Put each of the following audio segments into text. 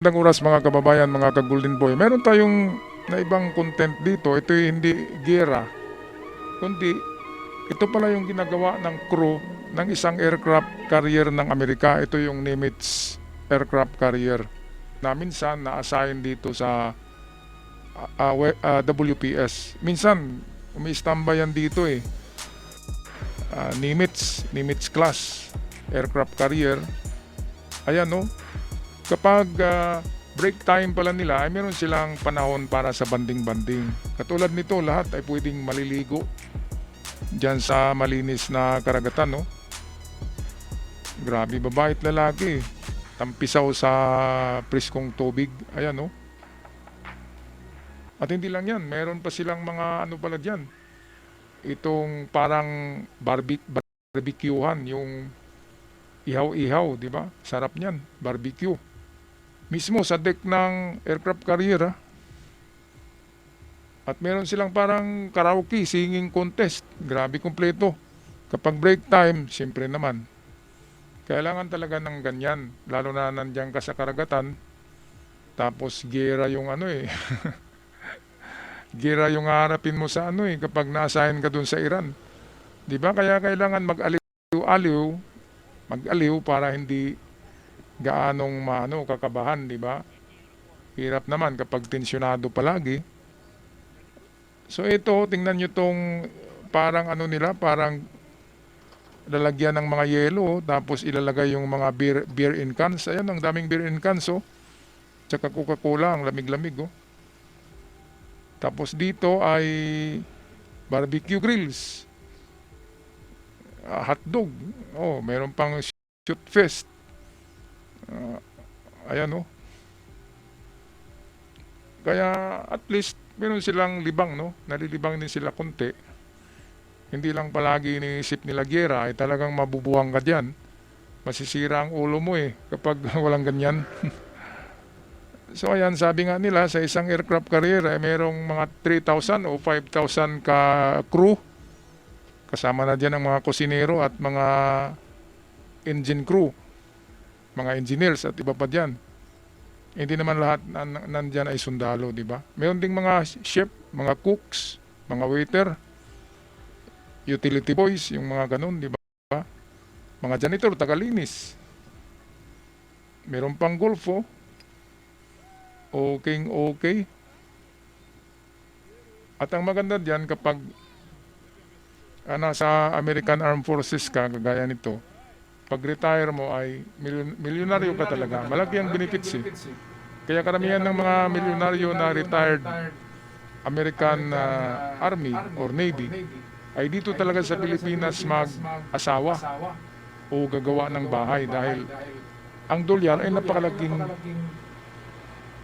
Magandang oras mga kababayan, mga ka-Golden Boy. Meron tayong na ibang content dito. Ito hindi gera, kundi ito pala yung ginagawa ng crew ng isang aircraft carrier ng Amerika. Ito yung Nimitz aircraft carrier na minsan na-assign dito sa WPS. Minsan umi-standby yan dito eh. Nimitz class aircraft carrier. Ayan no. Kapag break time pala nila ay meron silang panahon para sa banding-banding. Katulad nito, lahat ay pwedeng maliligo dyan sa malinis na karagatan, no? Grabe, babae at lalaki. Tampisaw sa priskong tubig. Ayan, no? At hindi lang yan, meron pa silang mga ano pala dyan. Itong parang barbecuehan, yung ihaw-ihaw, di ba? Sarap niyan, barbecue. Mismo sa deck ng aircraft carrier. At meron silang parang karaoke, singing contest. Grabe kumpleto. Kapag break time, siyempre naman. Kailangan talaga ng ganyan. Lalo na nandiyan ka sa karagatan. Tapos gera yung ano eh. Gera yung harapin mo sa ano eh. Kapag na-assign ka dun sa Iran. Diba? Kaya kailangan mag-aliw para hindi gaanong kakabahan, di ba? Hirap naman kapag tensyonado palagi. So ito, tingnan nyo tong parang ano nila, parang lalagyan ng mga yelo, tapos ilalagay yung mga beer in cans. Ayan, ang daming beer in cans, oh. Tsaka Coca-Cola, ang lamig-lamig, oh. Tapos dito ay barbecue grills. Hotdog. Oh, meron pang shoot fest. Ayan oh. Kaya at least meron silang libang, no? Nalilibang din sila konti. Hindi lang palagi iniisip nila gera, ay talagang mabubuwang ka dyan. Masisira ang ulo mo eh kapag walang ganyan. So ayan, sabi nga nila sa isang aircraft carrier ay merong mga 3,000 o 5,000 ka crew. Kasama na dyan ang mga kusinero at mga engine crew, mga engineers at iba pa dyan. Hindi naman lahat nandyan ay sundalo, di ba? Mayroon ding mga chef, mga cooks, mga waiter, utility boys, yung mga ganun, di ba? Mga janitor, tagalinis. Mayroon pang golfo. Okay. At ang maganda dyan kapag nasa American Armed Forces ka, kagaya nito, pag retire mo ay milyonaryo ka talaga. Malaki ang benefits eh. Kaya karamihan ng mga milyonaryo na retired American Army or Navy ay dito talaga sa Pilipinas mag-asawa o gagawa ng bahay dahil ang dolyar ay napakalaking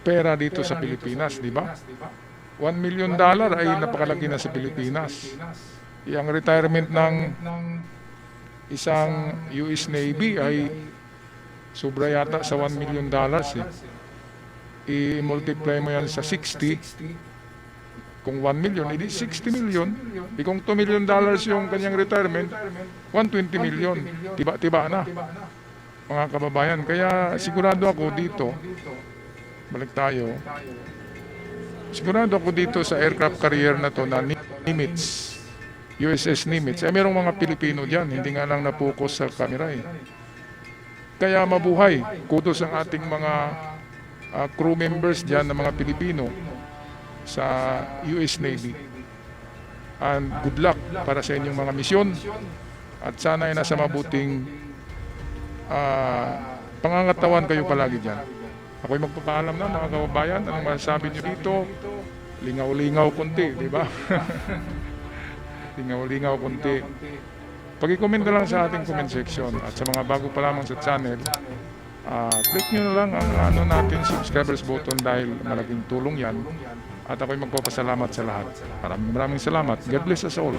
pera dito sa Pilipinas, di ba? $1 million ay napakalaki na sa Pilipinas. Yung retirement ng isang US Navy ay sobra yata sa $1 million eh. I-multiply mo yan sa 60. Kung 1 million, edi 60 million. Kung $2 million yung kanyang retirement, 120 million. Tiba-tiba na, mga kababayan. Kaya sigurado ako dito, balik tayo, sigurado ako dito sa aircraft carrier na to na Nimitz, USS Nimitz, ay merong mga Pilipino dyan, hindi nga lang napokus sa camera eh. Kaya mabuhay, kudos ang ating mga crew members dyan na mga Pilipino sa US Navy. And good luck para sa inyong mga misyon at sana ay nasa mabuting pangangatawan kayo palagi dyan. Ako'y magpapaalam na mga kababayan, anong masasabi nyo dito? Lingaw-lingaw konti, di ba? Lingaw-lingaw konti. Pag-i-comment na lang sa ating comment section at sa mga bago pa lamang sa channel, click nyo na lang ang natin subscribers button dahil malaking tulong yan at ako'y magpapasalamat sa lahat. Maraming salamat. God bless us all.